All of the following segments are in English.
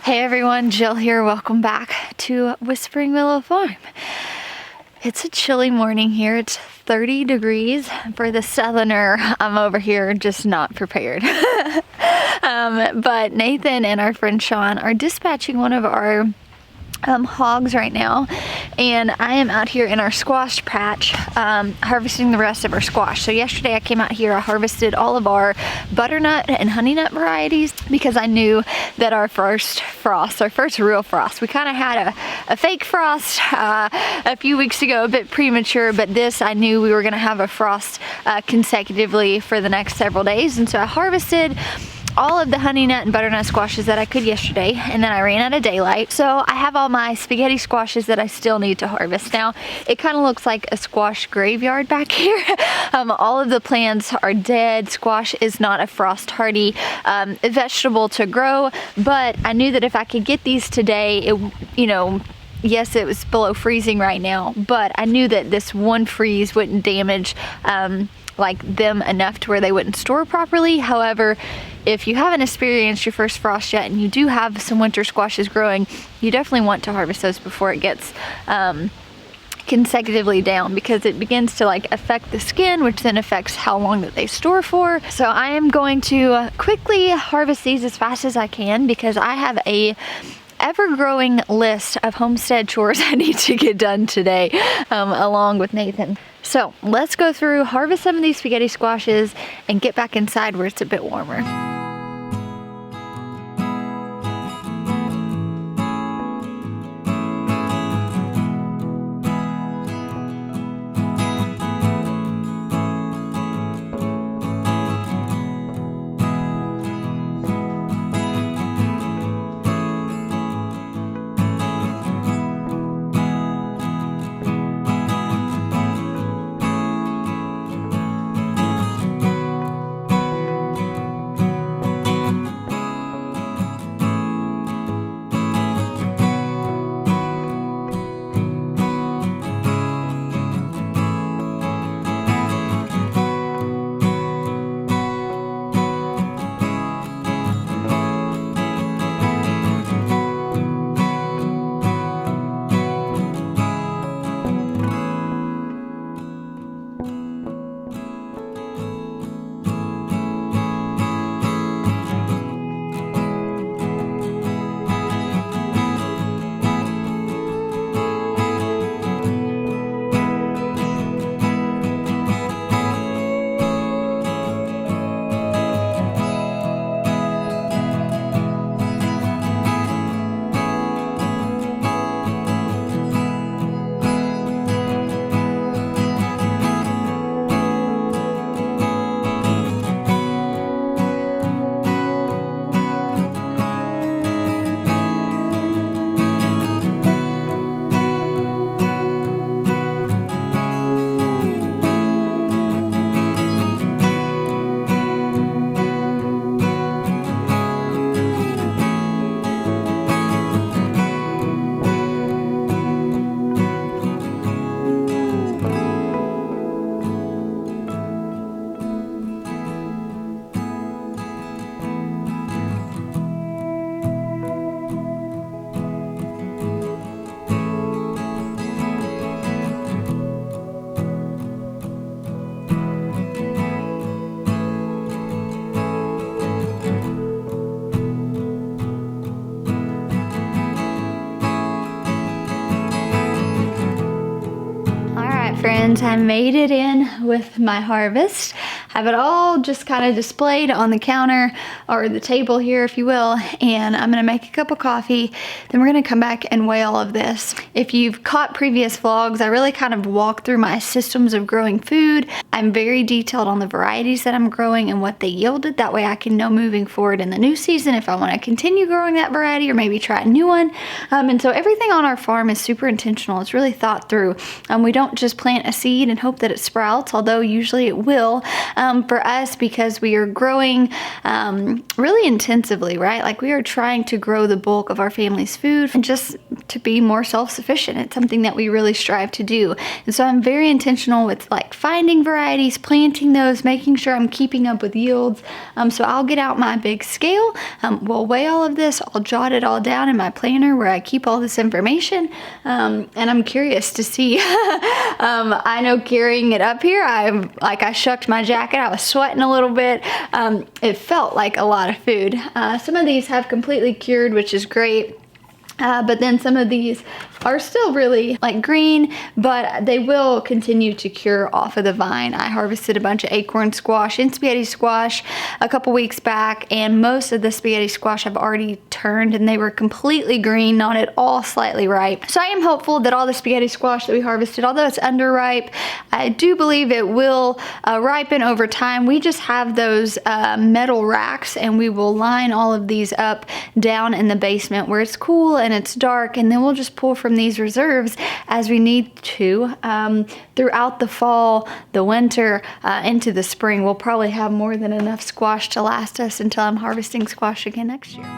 Hey everyone, Jill here. Welcome back to Whispering Willow Farm. It's a chilly morning here. It's 30 degrees. For the southerner, I'm over here just not prepared. But Nathan and our friend Sean are dispatching one of our hogs right now, and I am out here in our squash patch harvesting the rest of our squash. So yesterday I came out here, I harvested all of our butternut and honey nut varieties because I knew that our first frost, our first real frost, we kind of had a fake frost a few weeks ago, a bit premature, but this I knew we were going to have a frost consecutively for the next several days. And so I harvested all of the honey nut and butternut squashes that I could yesterday, and then I ran out of daylight. So I have all my spaghetti squashes that I still need to harvest. Now, it kind of looks like a squash graveyard back here. All of the plants are dead. Squash is not a frost hardy vegetable to grow, but I knew that if I could get these today, yes, it was below freezing right now, but I knew that this one freeze wouldn't damage them enough to where they wouldn't store properly. However, if you haven't experienced your first frost yet and you do have some winter squashes growing, you definitely want to harvest those before it gets consecutively down, because it begins to affect the skin, which then affects how long that they store for. So I am going to quickly harvest these as fast as I can because I have a ever-growing list of homestead chores I need to get done today, along with Nathan. So let's go through, harvest some of these spaghetti squashes, and get back inside where it's a bit warmer. Friends, I made it in with my harvest. Have it all just kind of displayed on the counter or the table here, if you will, and I'm gonna make a cup of coffee. Then we're gonna come back and weigh all of this. If you've caught previous vlogs, I really kind of walk through my systems of growing food. I'm very detailed on the varieties that I'm growing and what they yielded. That way I can know moving forward in the new season if I want to continue growing that variety or maybe try a new one. And so everything on our farm is super intentional. It's really thought through. We don't just plant a seed and hope that it sprouts, although usually it will. for us because we are growing really intensively, right? Like we are trying to grow the bulk of our family's food and just to be more self-sufficient. It's something that we really strive to do. And so I'm very intentional with like finding varieties, planting those, making sure I'm keeping up with yields. So I'll get out my big scale, we'll weigh all of this, I'll jot it all down in my planner where I keep all this information, and I'm curious to see. I know carrying it up here, I shucked my jacket, I was sweating a little bit. It felt like a lot of food. Some of these have completely cured, which is great. But then some of these are still really like green, but they will continue to cure off of the vine. I harvested a bunch of acorn squash and spaghetti squash a couple weeks back, and most of the spaghetti squash have already turned and they were completely green, not at all slightly ripe. So I am hopeful that all the spaghetti squash that we harvested, although it's underripe, I do believe it will ripen over time. We just have those metal racks, and we will line all of these up down in the basement where it's cool and it's dark, and then we'll just pull from these reserves as we need to throughout the fall, the winter, into the spring. We'll probably have more than enough squash to last us until I'm harvesting squash again next year.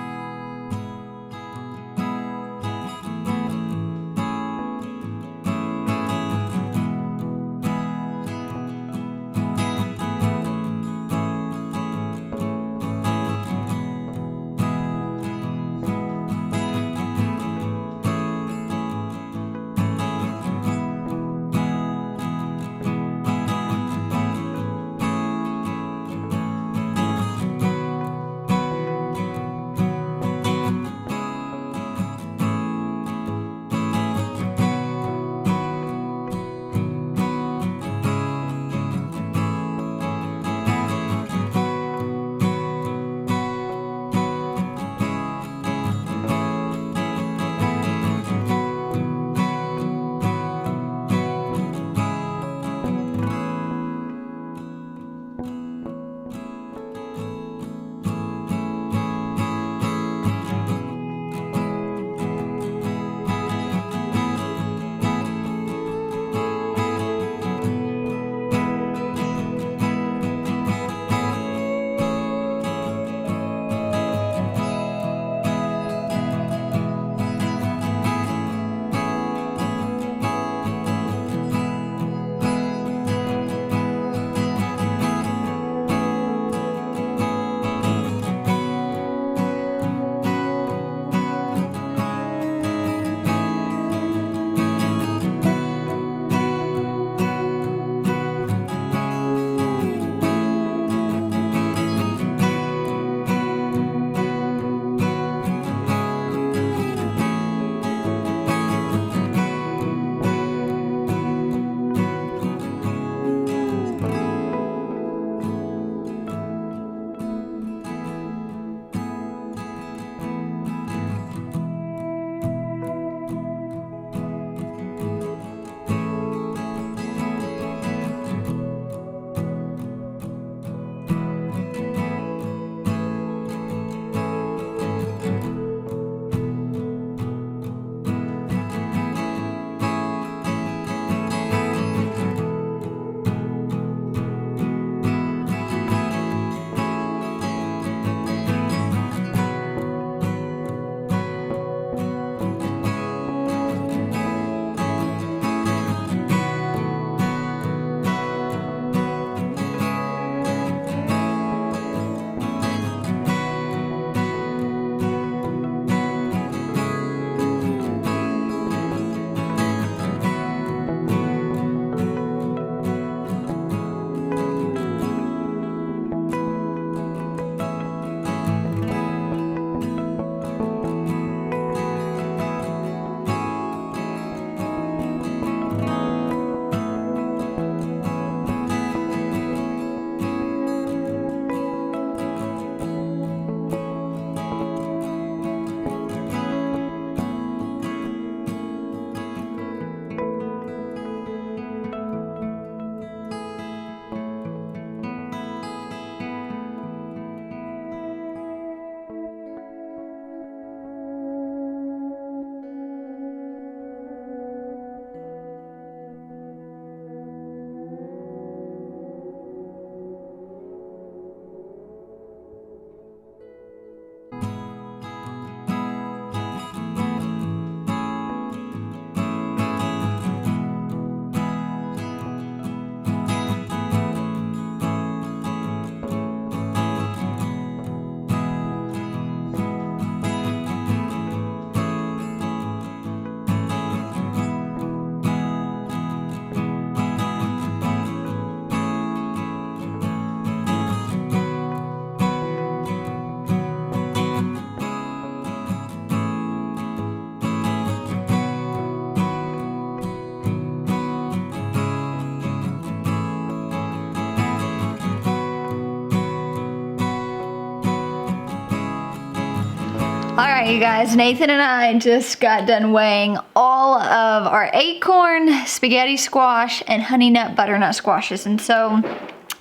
right, you guys, Nathan and I just got done weighing all of our acorn, spaghetti squash, and honey nut butternut squashes. And so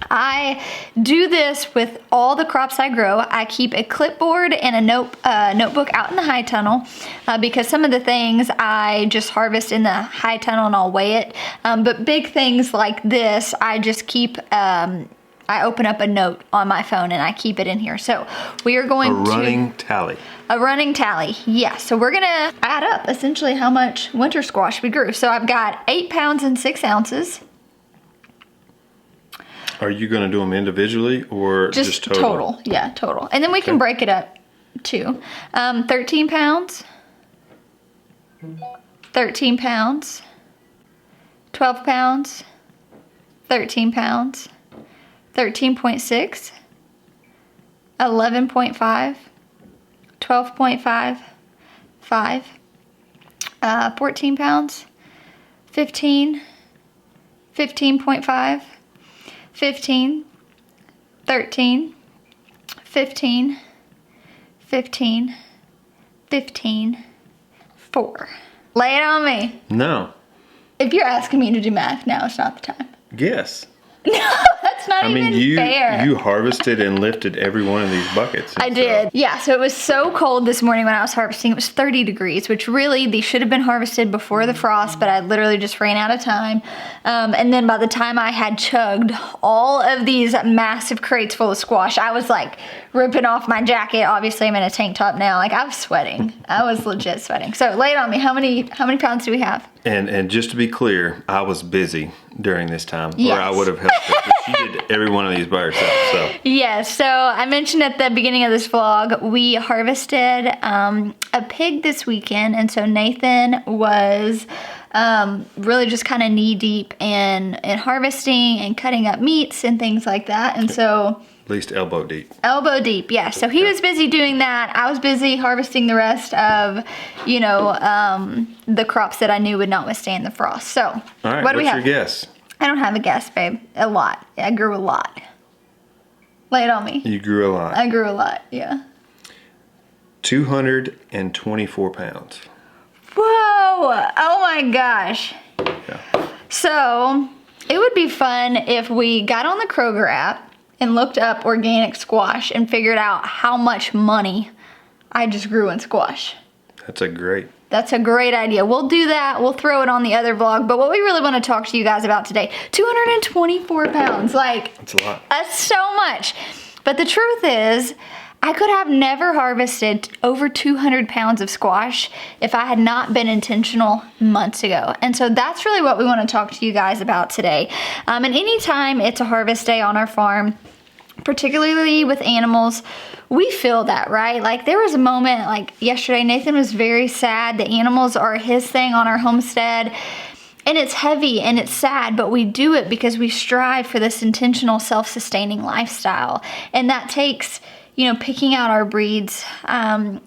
I do this with all the crops I grow. I keep a clipboard and a notebook out in the high tunnel because some of the things I just harvest in the high tunnel and I'll weigh it. But big things like this, I just keep, I open up a note on my phone and I keep it in here. So we are going to... A running tally, yes. So we're gonna add up essentially how much winter squash we grew. So I've got 8 pounds and 6 ounces. Are you gonna do them individually or just total? Total, yeah, total. And then we can break it up too. 13 pounds, 13 pounds, 12 pounds, 13 pounds, 13.6, 11.5, 12.5, 5, 14 pounds, 15, 15.5, 15, 13, 15, 15, 15, 4. Lay it on me. No. If you're asking me to do math now, it's not the time. Yes. No, that's not even fair. You harvested and lifted every one of these buckets. I did. Yeah, so it was so cold this morning when I was harvesting. It was 30 degrees, which really, these should have been harvested before the frost, but I literally just ran out of time. And then by the time I had chugged all of these massive crates full of squash, I was like ripping off my jacket. Obviously, I'm in a tank top now. Like, I was sweating. I was legit sweating. So lay it on me. How many pounds do we have? And just to be clear, I was busy during this time, yes. Or I would have helped her. But she did every one of these by herself. So. Yes, so I mentioned at the beginning of this vlog, we harvested a pig this weekend, and so Nathan was really just kind of knee deep in harvesting and cutting up meats and things like that, and so... At least elbow deep. Elbow deep, yeah. So he was busy doing that. I was busy harvesting the rest of, you know, the crops that I knew would not withstand the frost. So, all right, what do we have? What's your guess? I don't have a guess, babe. A lot. I grew a lot. Lay it on me. You grew a lot. I grew a lot, yeah. 224 pounds. Whoa! Oh my gosh. Yeah. So, it would be fun if we got on the Kroger app and looked up organic squash and figured out how much money I just grew in squash. That's a great idea. We'll do that. We'll throw it on the other vlog. But what we really want to talk to you guys about today, 224 pounds. Like, that's a lot. That's so much. But the truth is, I could have never harvested over 200 pounds of squash if I had not been intentional months ago. And so that's really what we want to talk to you guys about today. And anytime it's a harvest day on our farm, particularly with animals, we feel that, right? Like, there was a moment, like yesterday, Nathan was very sad. The animals are his thing on our homestead. And it's heavy and it's sad, but we do it because we strive for this intentional self-sustaining lifestyle. And that takes, you know, picking out our breeds.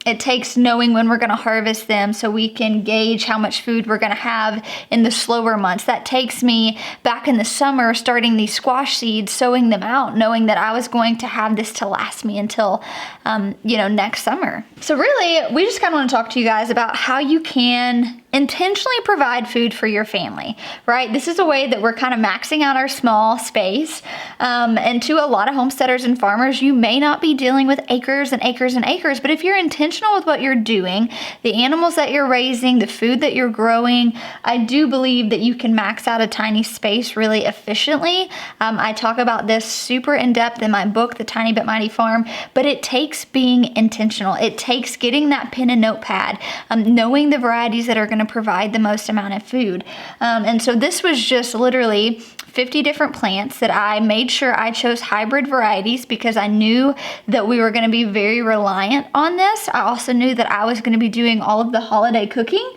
It takes knowing when we're going to harvest them so we can gauge how much food we're going to have in the slower months. That takes me back in the summer, starting these squash seeds, sowing them out, knowing that I was going to have this to last me until, you know, next summer. So really, we just kind of want to talk to you guys about how you can intentionally provide food for your family, right? This is a way that we're kind of maxing out our small space. And to a lot of homesteaders and farmers, you may not be dealing with acres and acres and acres, but if you're intentional with what you're doing, the animals that you're raising, the food that you're growing, I do believe that you can max out a tiny space really efficiently. I talk about this super in depth in my book, The Tiny But Mighty Farm, but it takes being intentional. It takes getting that pen and notepad, knowing the varieties that are going to provide the most amount of food. And so this was just literally 50 different plants that I made sure I chose hybrid varieties because I knew that we were going to be very reliant on this. I also knew that I was going to be doing all of the holiday cooking.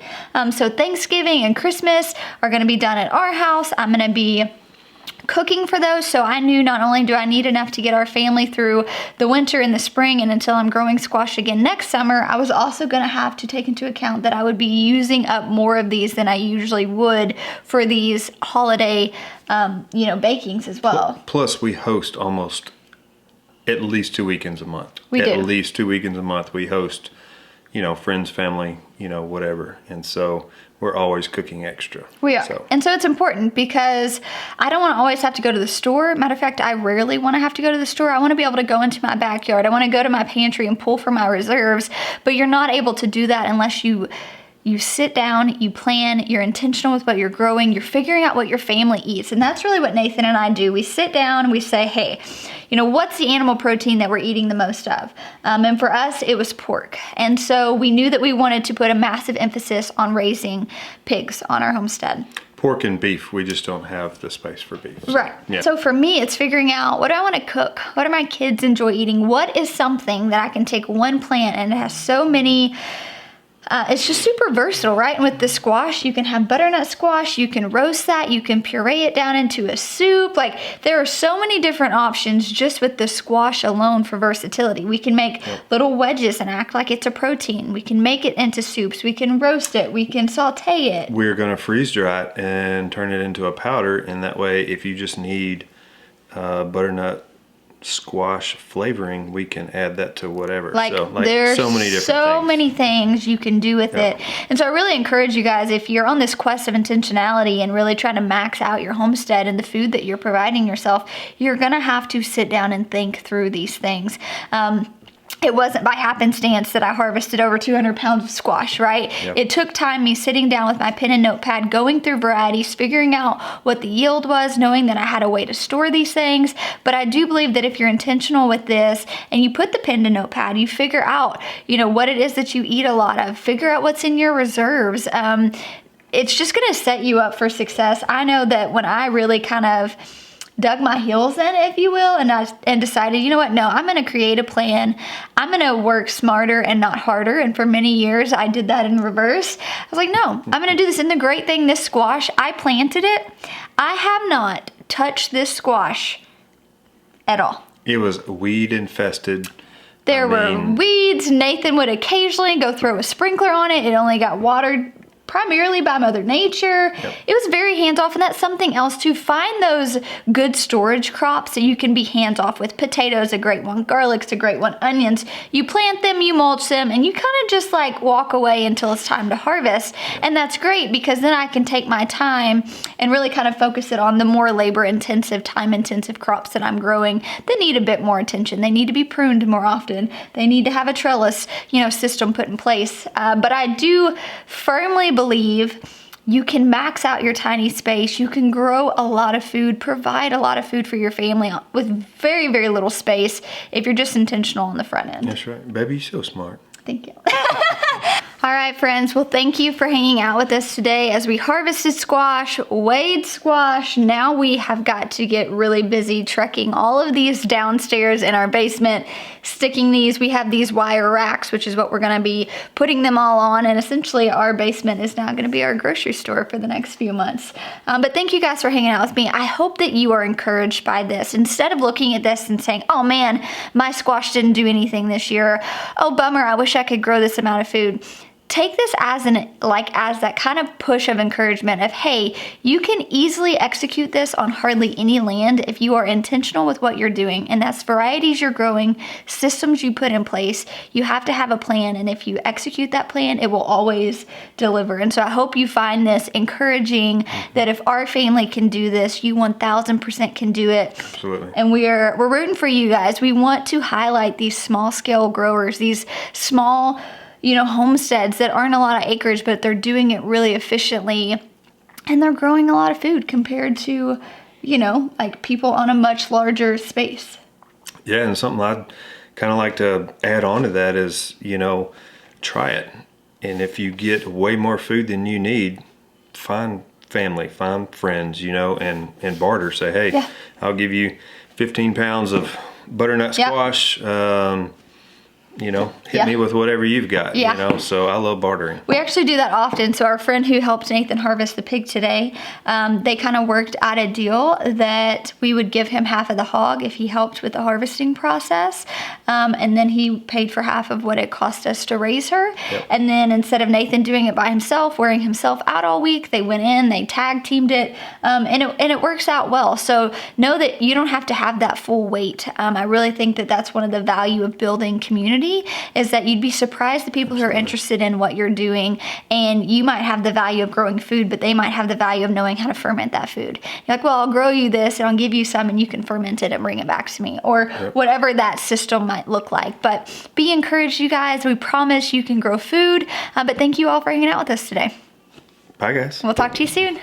So Thanksgiving and Christmas are going to be done at our house. I'm going to be cooking for those, so I knew not only do I need enough to get our family through the winter and the spring and until I'm growing squash again next summer, I was also going to have to take into account that I would be using up more of these than I usually would for these holiday, you know, bakings as well. Plus, we host almost at least 2 weekends a month. We do. At least 2 weekends a month we host friends, family, whatever. And so we're always cooking extra. We are. And so it's important because I don't want to always have to go to the store. Matter of fact, I rarely want to have to go to the store. I want to be able to go into my backyard. I want to go to my pantry and pull from my reserves. But you're not able to do that unless you sit down, you plan, you're intentional with what you're growing, you're figuring out what your family eats. And that's really what Nathan and I do. We sit down, we say, hey, what's the animal protein that we're eating the most of? And for us, it was pork. And so we knew that we wanted to put a massive emphasis on raising pigs on our homestead. Pork and beef, we just don't have the space for beef. Right. Yeah. So for me, it's figuring out, what do I want to cook? What do my kids enjoy eating? What is something that I can take one plant and it has so many... it's just super versatile, right? And with the squash, you can have butternut squash, you can roast that, you can puree it down into a soup. Like, there are so many different options just with the squash alone for versatility. We can make little wedges and act like it's a protein. We can make it into soups. We can roast it. We can saute it. We're going to freeze dry it and turn it into a powder. And that way, if you just need butternut squash flavoring, we can add that to whatever. There's so many things you can do with it. And so I really encourage you guys, if you're on this quest of intentionality and really trying to max out your homestead and the food that you're providing yourself, you're gonna have to sit down and think through these things. It wasn't by happenstance that I harvested over 200 pounds of squash, right? Yep. It took time, me sitting down with my pen and notepad, going through varieties, figuring out what the yield was, knowing that I had a way to store these things. But I do believe that if you're intentional with this and you put the pen to notepad, you figure out, what it is that you eat a lot of, figure out what's in your reserves. It's just gonna set you up for success. I know that when I really kind of dug my heels in, if you will, and decided, no, I'm going to create a plan. I'm going to work smarter and not harder. And for many years, I did that in reverse. I was like, no, I'm going to do this. And the great thing, this squash, I planted it. I have not touched this squash at all. It was weed infested. There were weeds. Nathan would occasionally go throw a sprinkler on it. It only got watered primarily by Mother Nature. Yep. It was very hands-off, and that's something else to find those good storage crops that you can be hands-off with. Potatoes, a great one. Garlic's a great one. Onions, you plant them, you mulch them, and you kind of just walk away until it's time to harvest. And that's great because then I can take my time and really kind of focus it on the more labor-intensive, time-intensive crops that I'm growing that need a bit more attention. They need to be pruned more often. They need to have a trellis, system put in place. But I do firmly believe you can max out your tiny space. You can grow a lot of food, provide a lot of food for your family with very, very little space if you're just intentional on the front end. That's right. Baby, you're so smart. Thank you. All right, friends. Well, thank you for hanging out with us today as we harvested squash, weighed squash. Now we have got to get really busy trekking all of these downstairs in our basement, sticking these. We have these wire racks, which is what we're going to be putting them all on. And essentially, our basement is now going to be our grocery store for the next few months. But thank you guys for hanging out with me. I hope that you are encouraged by this. Instead of looking at this and saying, oh man, my squash didn't do anything this year. Oh, bummer, I wish I could grow this amount of food. Take this as that kind of push of encouragement of, hey, you can easily execute this on hardly any land if you are intentional with what you're doing. And that's varieties you're growing, systems you put in place. You have to have a plan. And if you execute that plan, it will always deliver. And so I hope you find this encouraging that if our family can do this, you 1000% can do it. Absolutely. And we're rooting for you guys. We want to highlight these small scale growers, these small homesteads that aren't a lot of acreage, but they're doing it really efficiently and they're growing a lot of food compared to, people on a much larger space. Yeah, and something I'd kind of like to add on to that is, try it. And if you get way more food than you need, find family, find friends, and barter. Say, hey, I'll give you 15 pounds of butternut squash. Hit me with whatever you've got, so I love bartering. We actually do that often. So our friend who helped Nathan harvest the pig today, they kind of worked out a deal that we would give him half of the hog if he helped with the harvesting process. And then he paid for half of what it cost us to raise her. Yep. And then instead of Nathan doing it by himself, wearing himself out all week, they went in, they tag teamed it, and it works out well. So know that you don't have to have that full weight. I really think that that's one of the value of building community community is that you'd be surprised the people who are interested in what you're doing, and you might have the value of growing food, but they might have the value of knowing how to ferment that food. You're like, well, I'll grow you this and I'll give you some and you can ferment it and bring it back to me, or whatever that system might look like. But be encouraged, you guys. We promise you can grow food. But thank you all for hanging out with us today. Bye, guys. We'll talk to you soon.